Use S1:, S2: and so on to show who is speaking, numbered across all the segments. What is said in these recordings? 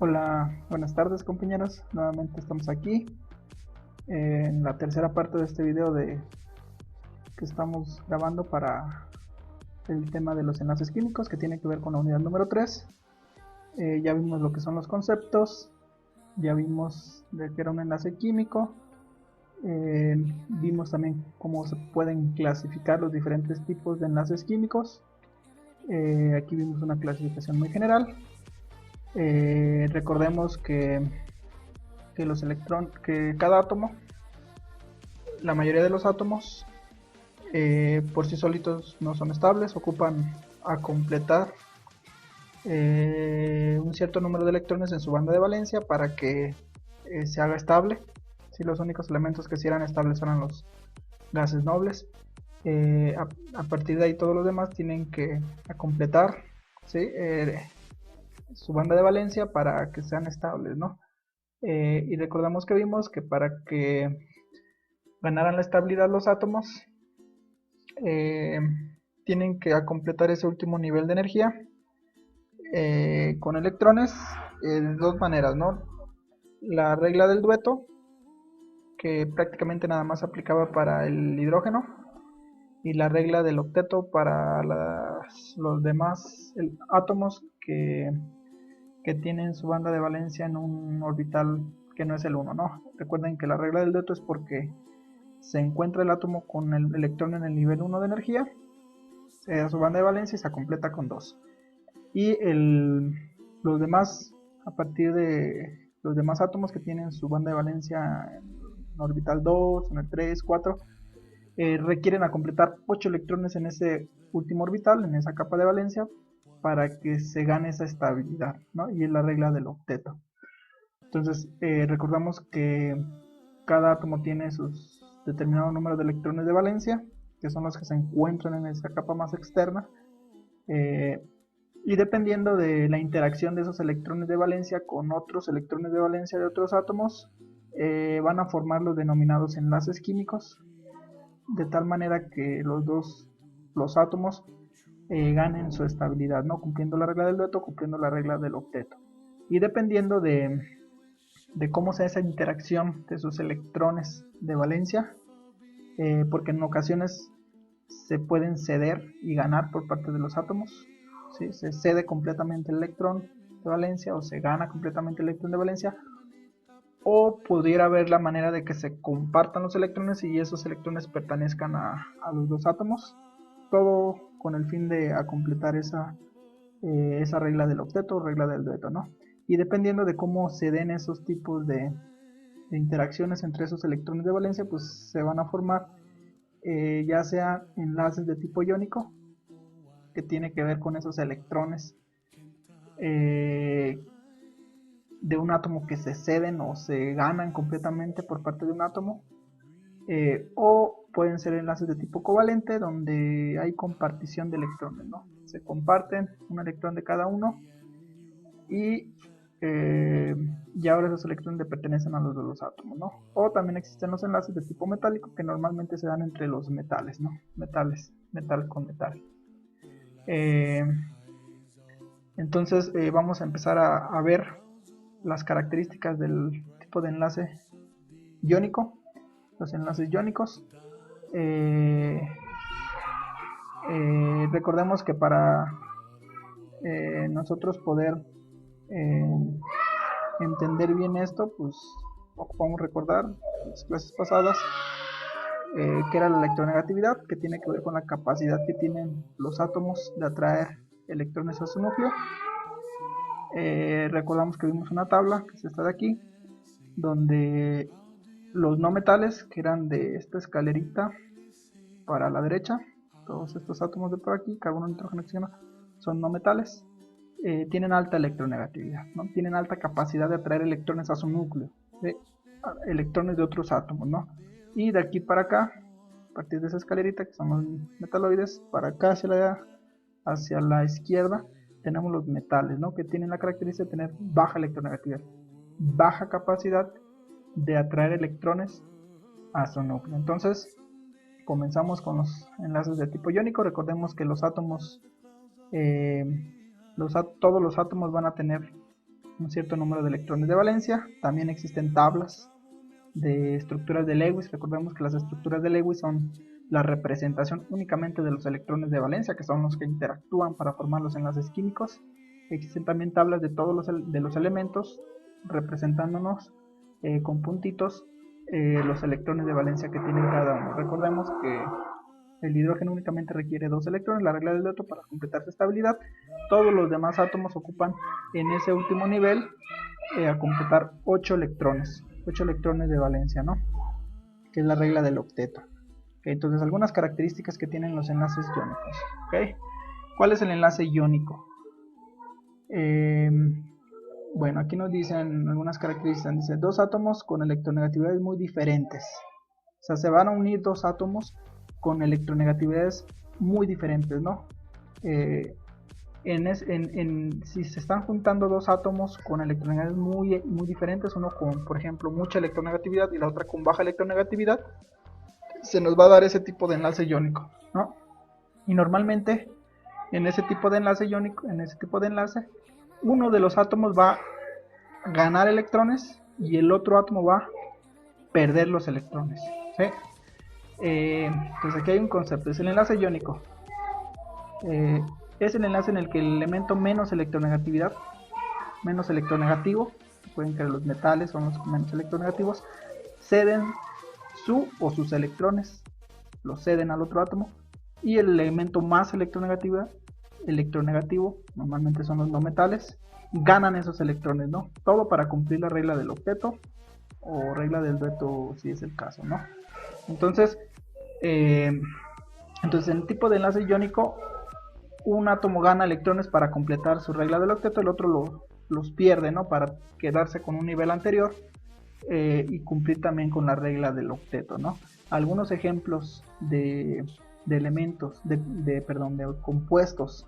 S1: Hola, buenas tardes compañeros, nuevamente estamos aquí en la tercera parte de este video que estamos grabando para el tema de los enlaces químicos que tiene que ver con la unidad número 3. Ya vimos lo que son los conceptos, ya vimos de qué era un enlace químico, vimos también cómo se pueden clasificar los diferentes tipos de enlaces químicos. Aquí vimos una clasificación muy general. Recordemos que cada átomo, la mayoría de los átomos por sí solitos no son estables, ocupan a completar un cierto número de electrones en su banda de valencia para que se haga estable. Si los únicos elementos que sí eran estables eran los gases nobles, a partir de ahí todos los demás tienen que completar, ¿sí? Su banda de valencia para que sean estables, ¿no? Y recordamos que vimos que para que ganaran la estabilidad los átomos eh, tienen que completar ese último nivel de energía con electrones de dos maneras, ¿no? La regla del dueto, que prácticamente nada más aplicaba para el hidrógeno, y la regla del octeto para los demás átomos que tienen su banda de valencia en un orbital que no es el 1, ¿no? Recuerden que la regla del dueto es porque se encuentra el átomo con el electrón en el nivel 1 de energía, se da su banda de valencia y se completa con 2. Y los demás, a partir de los demás átomos que tienen su banda de valencia en orbital 2, en el 3, 4, requieren a completar 8 electrones en ese último orbital, en esa capa de valencia, para que se gane esa estabilidad, ¿no? Y es la regla del octeto. Entonces, recordamos que cada átomo tiene sus determinado número de electrones de valencia, que son los que se encuentran en esa capa más externa, eh, y dependiendo de la interacción de esos electrones de valencia con otros electrones de valencia de otros átomos, van a formar los denominados enlaces químicos, de tal manera que los átomos ganen su estabilidad, ¿no? Cumpliendo la regla del dueto, cumpliendo la regla del octeto. Y dependiendo de cómo sea esa interacción de sus electrones de valencia, porque en ocasiones se pueden ceder y ganar por parte de los átomos, ¿sí? Se cede completamente el electrón de valencia o se gana completamente el electrón de valencia, o pudiera haber la manera de que se compartan los electrones y esos electrones pertenezcan a los dos átomos, todo con el fin de completar esa regla del octeto o regla del dueto, ¿no? Y dependiendo de cómo se den esos tipos de interacciones entre esos electrones de valencia, pues se van a formar ya sea enlaces de tipo iónico, que tiene que ver con esos electrones eh, de un átomo que se ceden o se ganan completamente por parte de un átomo, o pueden ser enlaces de tipo covalente, donde hay compartición de electrones, ¿no? Se comparten un electrón de cada uno y y ahora esos electrones le pertenecen a los de los átomos, ¿no? O también existen los enlaces de tipo metálico que normalmente se dan entre los metales, ¿no? Metales, metal con metal. Eh, entonces vamos a empezar a ver las características del tipo de enlace iónico, los enlaces iónicos. Eh, Recordemos que para nosotros poder eh, entender bien esto, pues podemos recordar las clases pasadas, que era la electronegatividad, que tiene que ver con la capacidad que tienen los átomos de atraer electrones a su núcleo. Recordamos que vimos una tabla, que es esta de aquí, donde los no metales, que eran de esta escalerita para la derecha, todos estos átomos de por aquí, carbono, nitrógeno, oxígeno, son no metales, tienen alta electronegatividad, ¿no? Tienen alta capacidad de atraer electrones a su núcleo, de electrones de otros átomos, ¿no? Y de aquí para acá, a partir de esa escalerita, que son los metaloides, para acá hacia la izquierda, tenemos los metales, ¿no? Que tienen la característica de tener baja electronegatividad, baja capacidad de atraer electrones a su núcleo. Entonces, comenzamos con los enlaces de tipo iónico. Recordemos que los átomos, todos los átomos van a tener un cierto número de electrones de valencia. También existen tablas de estructuras de Lewis. Recordemos que las estructuras de Lewis son la representación únicamente de los electrones de valencia, que son los que interactúan para formar los enlaces químicos. Existen también tablas de todos los elementos, representándonos con puntitos los electrones de valencia que tienen cada uno. Recordemos que el hidrógeno únicamente requiere 2 electrones, la regla del D'Otto, para completar su estabilidad. Todos los demás átomos ocupan en ese último nivel a completar 8 electrones de valencia, ¿no? Que es la regla del octeto. Okay, entonces, algunas características que tienen los enlaces iónicos. ¿Okay? ¿Cuál es el enlace iónico? Bueno, aquí nos dicen algunas características. Dice, dos átomos con electronegatividades muy diferentes. O sea, se van a unir dos átomos con electronegatividades muy diferentes, ¿no? Si se están juntando dos átomos con electronegatividades muy diferentes, uno con, por ejemplo, mucha electronegatividad y la otra con baja electronegatividad, se nos va a dar ese tipo de enlace iónico, ¿no? Y normalmente en ese tipo de enlace iónico, uno de los átomos va a ganar electrones y el otro átomo va a perder los electrones, ¿sí? Entonces aquí hay un concepto, es el enlace iónico. Es el enlace en el que el elemento menos electronegativo, pueden que los metales son los menos electronegativos, ceden sus electrones, los ceden al otro átomo, y el elemento más electronegativo, normalmente son los no metales, ganan esos electrones, ¿no? Todo para cumplir la regla del octeto o regla del dueto si es el caso, ¿no? Entonces en el tipo de enlace iónico, un átomo gana electrones para completar su regla del octeto, el otro los pierde, ¿no? Para quedarse con un nivel anterior y cumplir también con la regla del octeto, ¿no? Algunos ejemplos de elementos, de compuestos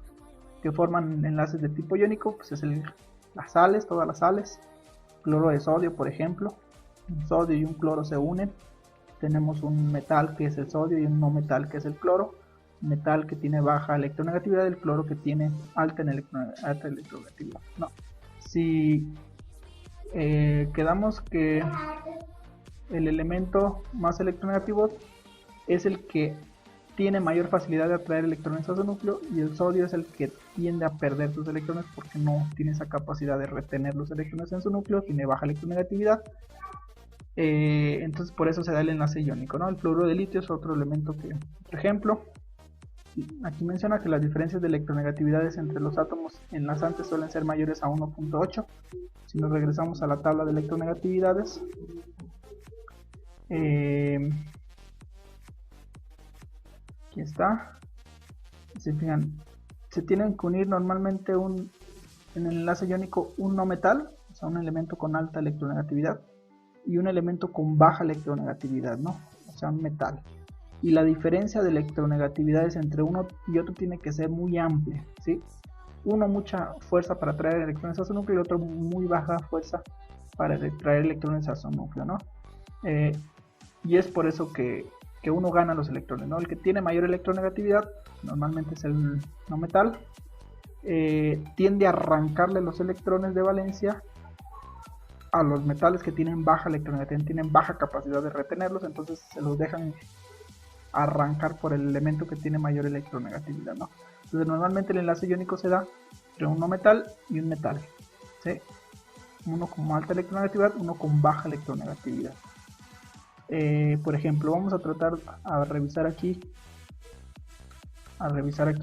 S1: que forman enlaces de tipo iónico, pues es las sales, todas las sales. Cloro de sodio, por ejemplo, un sodio y un cloro se unen, tenemos un metal que es el sodio y un no metal que es el cloro. Metal que tiene baja electronegatividad, el cloro que tiene alta electronegatividad, ¿no? Si quedamos que el elemento más electronegativo es el que tiene mayor facilidad de atraer electrones a su núcleo, y el sodio es el que tiende a perder sus electrones porque no tiene esa capacidad de retener los electrones en su núcleo, tiene baja electronegatividad. Entonces por eso se da el enlace iónico, ¿no? El fluoruro de litio es otro elemento que, por ejemplo, aquí menciona que las diferencias de electronegatividades entre los átomos enlazantes suelen ser mayores a 1.8. Si nos regresamos a la tabla de electronegatividades, aquí está. Se fijan, se tienen que unir normalmente en el enlace iónico un no metal, o sea, un elemento con alta electronegatividad, y un elemento con baja electronegatividad, ¿no? O sea, un metal. Y la diferencia de electronegatividades entre uno y otro tiene que ser muy amplia, ¿sí? Uno mucha fuerza para traer electrones a su núcleo y otro muy baja fuerza para traer electrones a su núcleo, ¿no? Y es por eso que uno gana los electrones, ¿no? El que tiene mayor electronegatividad, normalmente es el no metal, tiende a arrancarle los electrones de valencia a los metales que tienen baja electronegatividad, tienen baja capacidad de retenerlos, entonces se los dejan arrancar por el elemento que tiene mayor electronegatividad, ¿no? Entonces normalmente el enlace iónico se da entre un no metal y un metal, ¿sí? Uno con alta electronegatividad, uno con baja electronegatividad. Por ejemplo, vamos a tratar a revisar aquí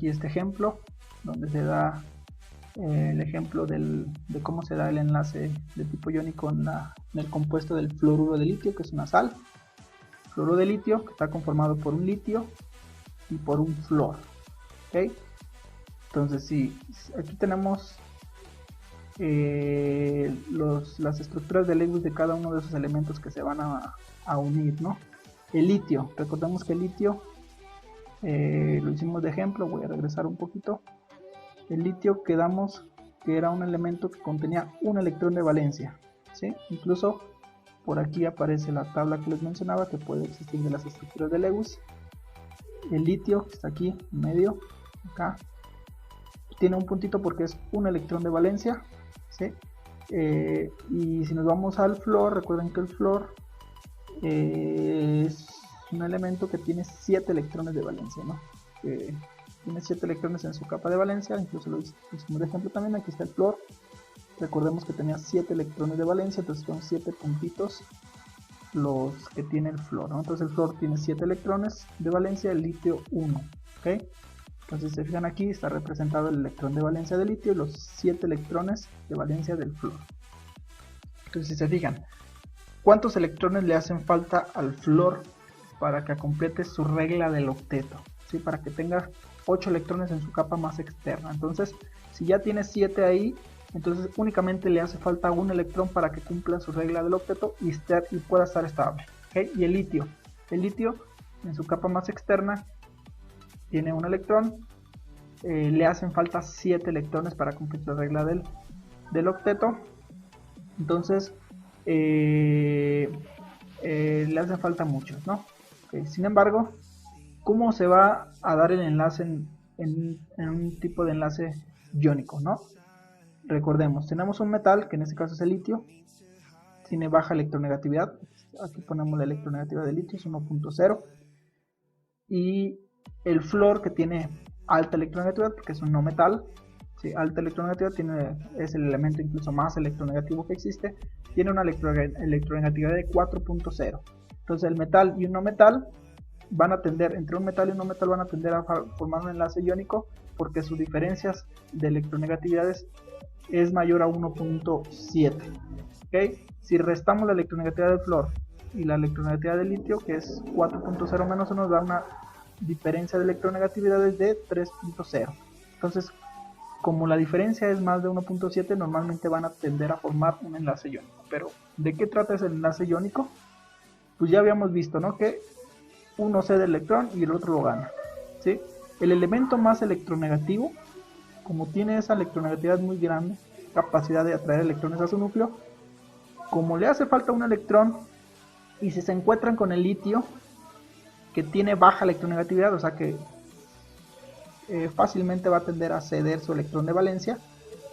S1: este ejemplo donde se da el ejemplo de cómo se da el enlace de tipo iónico en el compuesto del fluoruro de litio, que es una sal. Fluoruro de litio, que está conformado por un litio y por un flor, ¿okay? Entonces, sí, aquí tenemos las estructuras de Lewis de cada uno de esos elementos que se van a unir, ¿no? El litio, recordemos que el litio lo hicimos de ejemplo, voy a regresar un poquito. El litio quedamos que era un elemento que contenía un electrón de valencia, ¿sí? Incluso por aquí aparece la tabla que les mencionaba que puede existir de las estructuras de Lewis. El litio, que está aquí en medio, acá, tiene un puntito porque es un electrón de valencia, ¿sí? Y si nos vamos al flúor, recuerden que el flúor es un elemento que tiene 7 electrones de valencia, ¿no? Tiene 7 electrones en su capa de valencia, incluso lo hicimos de ejemplo también. Aquí está el flúor, recordemos que tenía 7 electrones de valencia, entonces son 7 puntitos los que tiene el flúor, ¿no? Entonces el flúor tiene 7 electrones de valencia, el litio 1, ¿ok? Entonces, si se fijan aquí, está representado el electrón de valencia del litio y los 7 electrones de valencia del flúor. Entonces, si se fijan, ¿cuántos electrones le hacen falta al flúor para que complete su regla del octeto? ¿Sí? Para que tenga 8 electrones en su capa más externa. Entonces, si ya tiene 7 ahí, entonces únicamente le hace falta un electrón para que cumpla su regla del octeto y pueda estar estable, ¿okay? Y el litio en su capa más externa tiene un electrón, le hacen falta 7 electrones para cumplir la regla del octeto. Entonces le hacen falta muchos, ¿no? Okay. Sin embargo, ¿cómo se va a dar el enlace en un tipo de enlace iónico, ¿no? Recordemos, tenemos un metal, que en este caso es el litio, tiene baja electronegatividad. Aquí ponemos la electronegatividad del litio, es 1.0. Y el flúor, que tiene alta electronegatividad, porque es un no metal, ¿sí? Alta electronegatividad, es el elemento incluso más electronegativo que existe, tiene una electronegatividad de 4.0. Entonces el metal y un no metal van a tender, entre un metal y un no metal van a tender a formar un enlace iónico, porque sus diferencias de electronegatividades es mayor a 1.7. ¿Okay? Si restamos la electronegatividad del flúor y la electronegatividad del litio, que es 4.0 menos 1, nos da una diferencia de electronegatividades de 3.0. Entonces, como la diferencia es más de 1.7, normalmente van a tender a formar un enlace iónico. Pero, ¿de qué trata ese enlace iónico? Pues ya habíamos visto, ¿no? Que uno cede el electrón y el otro lo gana, ¿sí? El elemento más electronegativo, como tiene esa electronegatividad muy grande, capacidad de atraer electrones a su núcleo, como le hace falta un electrón, y si se encuentran con el litio, que tiene baja electronegatividad, o sea que fácilmente va a tender a ceder su electrón de valencia,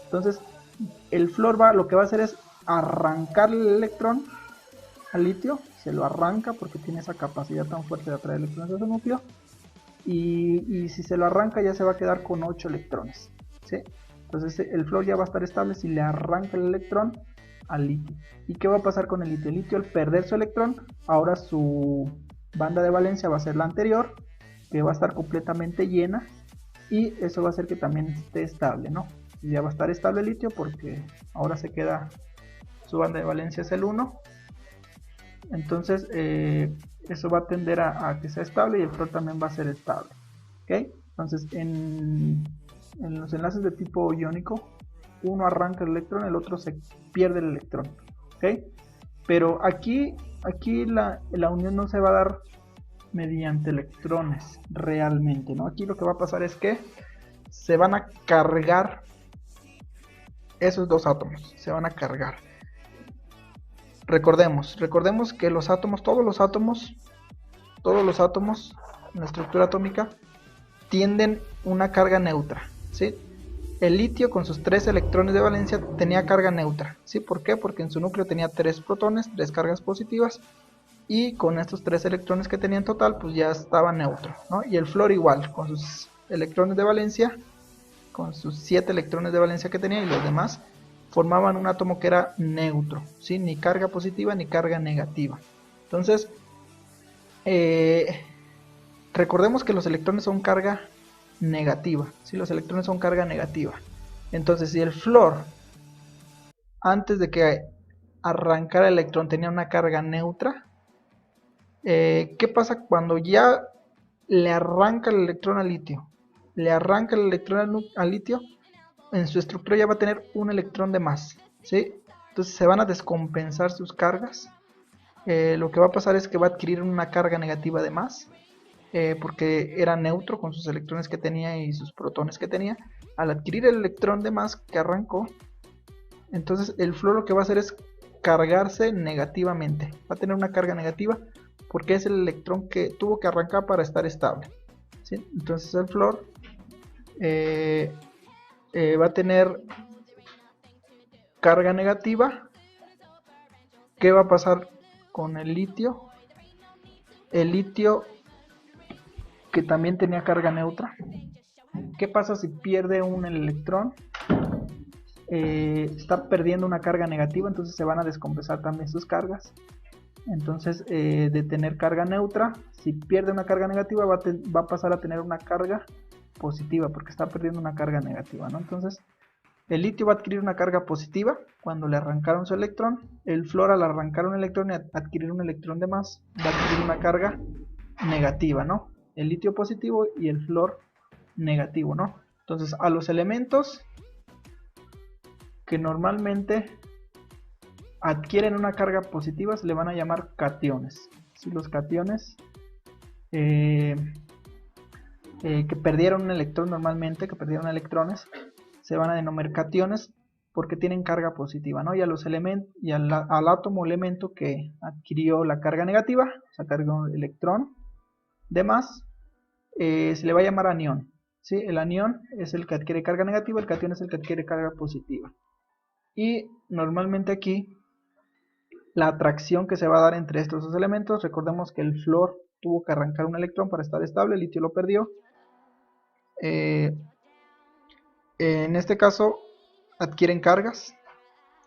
S1: entonces el flúor lo que va a hacer es arrancarle el electrón al litio, se lo arranca porque tiene esa capacidad tan fuerte de atraer electrones a su núcleo, y si se lo arranca ya se va a quedar con 8 electrones, ¿sí? Entonces el flúor ya va a estar estable si le arranca el electrón al litio. ¿Y qué va a pasar con el litio? El litio, al perder su electrón, ahora su banda de valencia va a ser la anterior, que va a estar completamente llena, y eso va a hacer que también esté estable, ¿no? Ya va a estar estable el litio porque ahora se queda, su banda de valencia es el 1. Entonces eso va a tender a que sea estable, y el flúor también va a ser estable, ¿ok? Entonces en los enlaces de tipo iónico, uno arranca el electrón, el otro se pierde el electrón, ¿ok? Pero aquí la unión no se va a dar mediante electrones realmente, ¿no? Aquí lo que va a pasar es que se van a cargar esos dos átomos, se van a cargar. Recordemos que los átomos, todos los átomos en la estructura atómica tienden una carga neutra, ¿sí? El litio, con sus 3 electrones de valencia, tenía carga neutra, ¿sí? ¿Por qué? Porque en su núcleo tenía 3 protones, 3 cargas positivas, y con estos 3 electrones que tenía en total, pues ya estaba neutro, ¿no? Y el flúor igual, con sus electrones de valencia, con sus 7 electrones de valencia que tenía, y los demás formaban un átomo que era neutro, ¿sí? Ni carga positiva ni carga negativa. Entonces, recordemos que los electrones son carga negativa, ¿sí? Los electrones son carga negativa. Entonces, si el flúor, antes de que arrancara el electrón, tenía una carga neutra, ¿qué pasa cuando ya le arranca el electrón al litio? Le arranca el electrón al litio, en su estructura ya va a tener un electrón de más, ¿sí? Entonces se van a descompensar sus cargas. Lo que va a pasar es que va a adquirir una carga negativa de más, porque era neutro con sus electrones que tenía y sus protones que tenía. Al adquirir el electrón de más que arrancó, entonces el flúor lo que va a hacer es cargarse negativamente, va a tener una carga negativa porque es el electrón que tuvo que arrancar para estar estable, ¿sí? Entonces el flúor va a tener carga negativa. ¿Qué va a pasar con el litio? El litio, que también tenía carga neutra, ¿qué pasa si pierde un electrón? Está perdiendo una carga negativa, entonces se van a descompensar también sus cargas. Entonces, de tener carga neutra, si pierde una carga negativa, va a pasar a tener una carga positiva, porque está perdiendo una carga negativa, ¿no? Entonces, el litio va a adquirir una carga positiva cuando le arrancaron su electrón. El flúor, al arrancar un electrón y adquirir un electrón de más, va a adquirir una carga negativa, ¿no? El litio positivo y el flúor negativo, ¿no? Entonces, a los elementos que normalmente adquieren una carga positiva se le van a llamar cationes. Si los cationes que perdieron un electrón normalmente, que perdieron electrones, se van a denominar cationes porque tienen carga positiva, ¿no? Y a los elementos, y al átomo o elemento que adquirió la carga negativa, o sea, carga un electrón de más, se le va a llamar anión, ¿sí? El anión es el que adquiere carga negativa, el catión es el que adquiere carga positiva. Y normalmente aquí la atracción que se va a dar entre estos dos elementos, recordemos que el flúor tuvo que arrancar un electrón para estar estable, el litio lo perdió. En este caso adquieren cargas,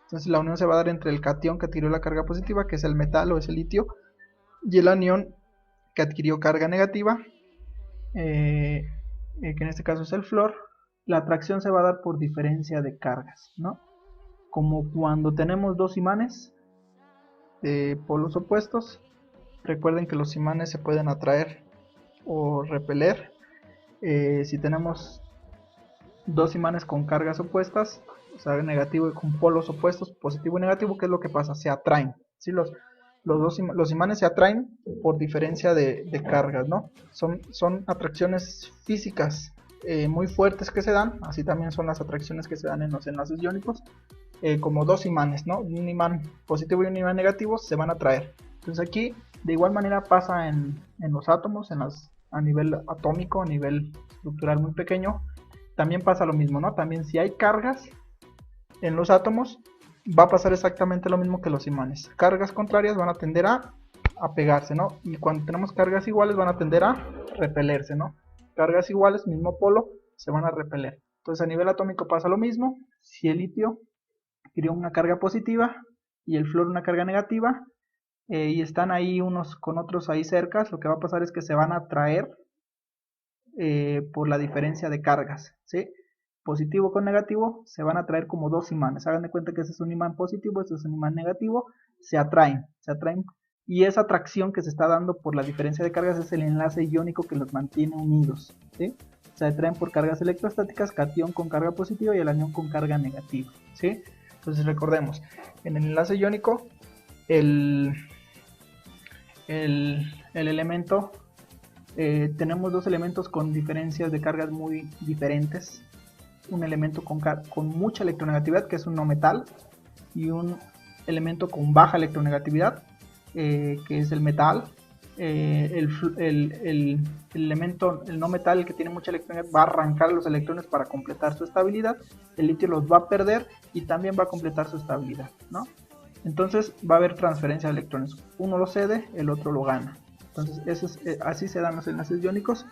S1: entonces la unión se va a dar entre el catión que adquirió la carga positiva, que es el metal o es el litio, y el anión que adquirió carga negativa, que en este caso es el flúor. La atracción se va a dar por diferencia de cargas, ¿no? Como cuando tenemos dos imanes de polos opuestos. Recuerden que los imanes se pueden atraer o repeler. Si tenemos dos imanes con cargas opuestas, o sea, negativo y con polos opuestos, positivo y negativo, ¿qué es lo que pasa? Se atraen, ¿sí? Los imanes se atraen por diferencia de cargas, ¿no? Son atracciones físicas muy fuertes que se dan, así también son las atracciones que se dan en los enlaces iónicos, como dos imanes, ¿no? Un imán positivo y un imán negativo se van a atraer. Entonces aquí de igual manera pasa en los átomos, a nivel atómico, a nivel estructural muy pequeño, también pasa lo mismo, ¿no? También si hay cargas en los átomos, va a pasar exactamente lo mismo que los imanes. Cargas contrarias van a tender a pegarse, ¿no? Y cuando tenemos cargas iguales van a tender a repelerse, ¿no? Cargas iguales, mismo polo, se van a repeler. Entonces a nivel atómico pasa lo mismo. Si el litio adquirió una carga positiva y el flúor una carga negativa, y están ahí unos con otros ahí cerca, lo que va a pasar es que se van a atraer por la diferencia de cargas, ¿sí? Positivo con negativo se van a atraer como dos imanes. Hagan de cuenta que este es un imán positivo, este es un imán negativo, se atraen, y esa atracción que se está dando por la diferencia de cargas es el enlace iónico que los mantiene unidos, ¿sí? Se atraen por cargas electrostáticas, catión con carga positiva y el anión con carga negativa, ¿sí? Entonces recordemos, en el enlace iónico el elemento, tenemos dos elementos con diferencias de cargas muy diferentes. Un elemento con mucha electronegatividad, que es un no metal, y un elemento con baja electronegatividad, que es el metal. El elemento, el no metal, el que tiene mucha electronegatividad, va a arrancar los electrones para completar su estabilidad. El litio los va a perder y también va a completar su estabilidad, ¿no? Entonces va a haber transferencia de electrones. Uno lo cede, el otro lo gana. Entonces así se dan los enlaces iónicos.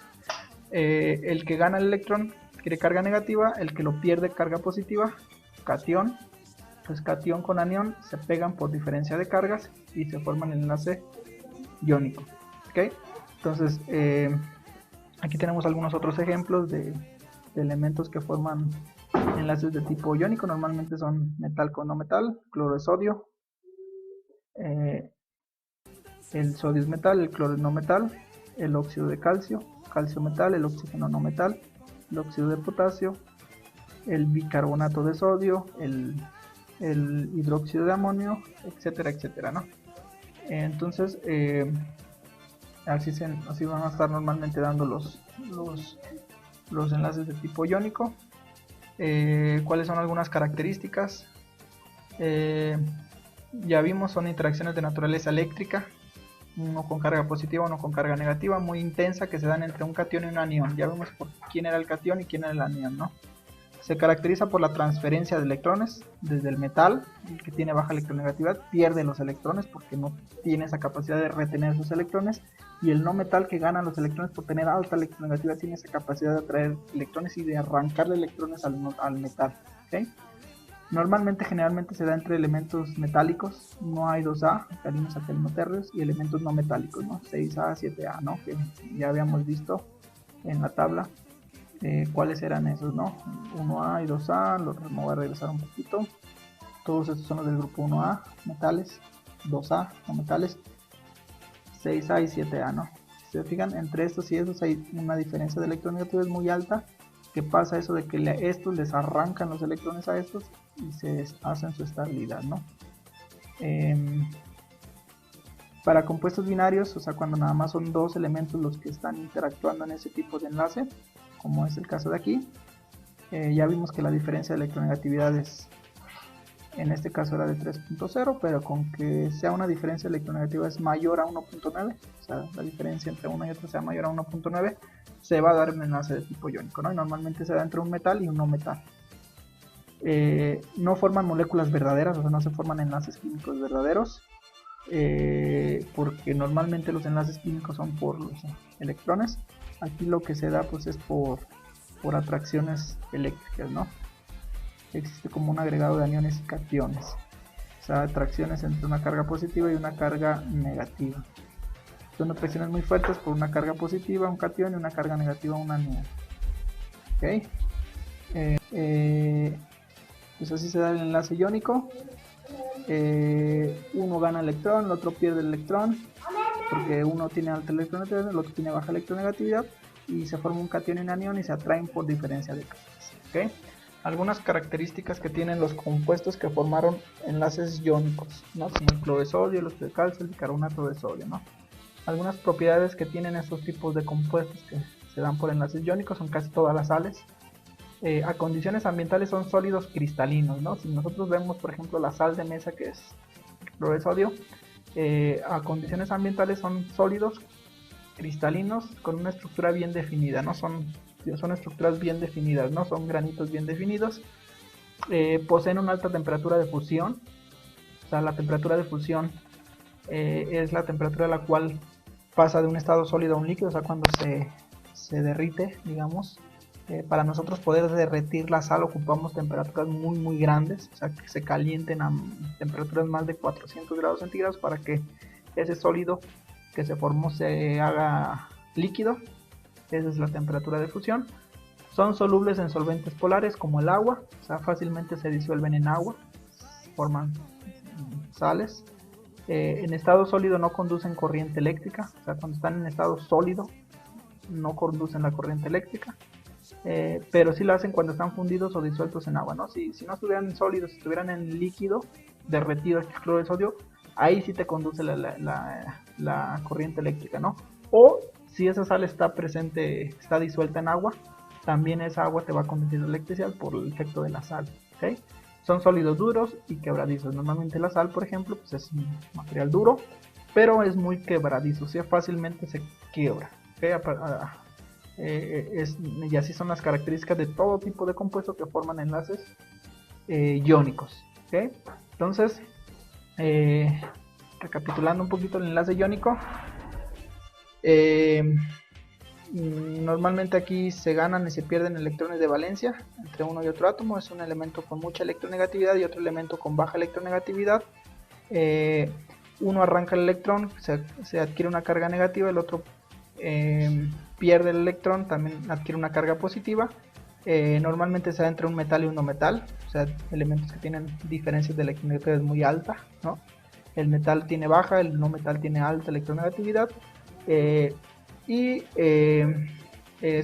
S1: El que gana el electrón adquiere carga negativa, el que lo pierde carga positiva, catión. Pues catión con anión se pegan por diferencia de cargas y se forman el enlace iónico, ¿okay? Entonces aquí tenemos algunos otros ejemplos de elementos que forman enlaces de tipo iónico. Normalmente son metal con no metal, cloro de sodio, el sodio es metal, el cloro es no metal, el óxido de calcio, calcio metal, el oxígeno no metal, el óxido de potasio, el bicarbonato de sodio, el hidróxido de amonio, etcétera, etcétera, ¿no? Entonces así van a estar normalmente dando los enlaces de tipo iónico. ¿Cuáles son algunas características? Ya vimos, son interacciones de naturaleza eléctrica, uno con carga positiva, uno con carga negativa, muy intensa, que se dan entre un catión y un anión. Ya vimos por quién era el catión y quién era el anión, ¿no? Se caracteriza por la transferencia de electrones desde el metal, que tiene baja electronegatividad, pierde los electrones porque no tiene esa capacidad de retener esos electrones, y el no metal, que gana los electrones por tener alta electronegatividad, tiene esa capacidad de atraer electrones y de arrancarle electrones al metal. ¿Okay? Normalmente, generalmente se da entre elementos metálicos, 1A y 2A, alcalinos alcalino-térreos, y elementos no metálicos, ¿no? 6A, 7A, ¿no? Que ya habíamos visto en la tabla cuáles eran esos, ¿no? 1A y 2A, me voy a regresar un poquito. Todos estos son los del grupo 1A, metales, 2A, no metales, 6A y 7A, ¿no? Si se fijan, entre estos y esos hay una diferencia de electronegatividad muy alta. ¿Qué pasa? Eso de que estos les arrancan los electrones a estos y se hacen su estabilidad, ¿no? Para compuestos binarios, o sea, cuando nada más son dos elementos los que están interactuando en ese tipo de enlace, como es el caso de aquí, ya vimos que la diferencia de electronegatividad en este caso era de 3.0, pero con que sea una diferencia de electronegatividad es mayor a 1.9, o sea, la diferencia entre una y otra sea mayor a 1.9, se va a dar un enlace de tipo iónico, ¿no? Y normalmente se da entre un metal y un no metal. No forman moléculas verdaderas, o sea, no se forman enlaces químicos verdaderos, porque normalmente los enlaces químicos son por los electrones. Aquí lo que se da pues es por atracciones eléctricas, ¿no? Existe como un agregado de aniones y cationes, o sea, atracciones entre una carga positiva y una carga negativa. Son atracciones muy fuertes por una carga positiva, un catión, y una carga negativa, un anión. ¿Ok? Pues así se da el enlace iónico. Uno gana electrón, el otro pierde el electrón, porque uno tiene alta electronegatividad, el otro tiene baja electronegatividad, y se forma un catión y un anión y se atraen por diferencia de cargas. ¿Okay? Algunas características que tienen los compuestos que formaron enlaces iónicos, ¿no? Como el cloro de sodio, el óxido de calcio, el bicarbonato de sodio, ¿no? Algunas propiedades que tienen estos tipos de compuestos que se dan por enlaces iónicos son casi todas las sales. A condiciones ambientales son sólidos cristalinos, ¿no? Si nosotros vemos, por ejemplo, la sal de mesa, que es cloro de sodio, a condiciones ambientales son sólidos cristalinos con una estructura bien definida, ¿no? Son estructuras bien definidas, ¿no? Son granitos bien definidos. Poseen una alta temperatura de fusión, o sea, la temperatura de fusión es la temperatura a la cual pasa de un estado sólido a un líquido, o sea, cuando se derrite, digamos. Para nosotros poder derretir la sal ocupamos temperaturas muy muy grandes, o sea, que se calienten a temperaturas más de 400 grados centígrados para que ese sólido que se formó se haga líquido. Esa es la temperatura de fusión. Son solubles en solventes polares como el agua, o sea, fácilmente se disuelven en agua, forman sales. En estado sólido no conducen corriente eléctrica, o sea, cuando están en estado sólido no conducen la corriente eléctrica. Pero sí lo hacen cuando están fundidos o disueltos en agua, ¿no? Si no estuvieran sólidos, si estuvieran en líquido derretido, el cloro de sodio, ahí sí te conduce la corriente eléctrica, ¿no? O si esa sal está presente, está disuelta en agua, también esa agua te va a conducir electricidad por el efecto de la sal, ¿ok? Son sólidos duros y quebradizos. Normalmente la sal, por ejemplo, pues es un material duro, pero es muy quebradizo, o sea, fácilmente se quiebra, ¿ok? Y así son las características de todo tipo de compuestos que forman enlaces iónicos. ¿Okay? Entonces, recapitulando un poquito el enlace iónico, normalmente aquí se ganan y se pierden electrones de valencia entre uno y otro átomo. Es un elemento con mucha electronegatividad y otro elemento con baja electronegatividad. Uno arranca el electrón, se adquiere una carga negativa, el otro pierde el electrón, también adquiere una carga positiva. Normalmente se da entre un metal y un no metal, o sea, elementos que tienen diferencias de electronegatividad muy alta, ¿no? El metal tiene baja, el no metal tiene alta electronegatividad, y se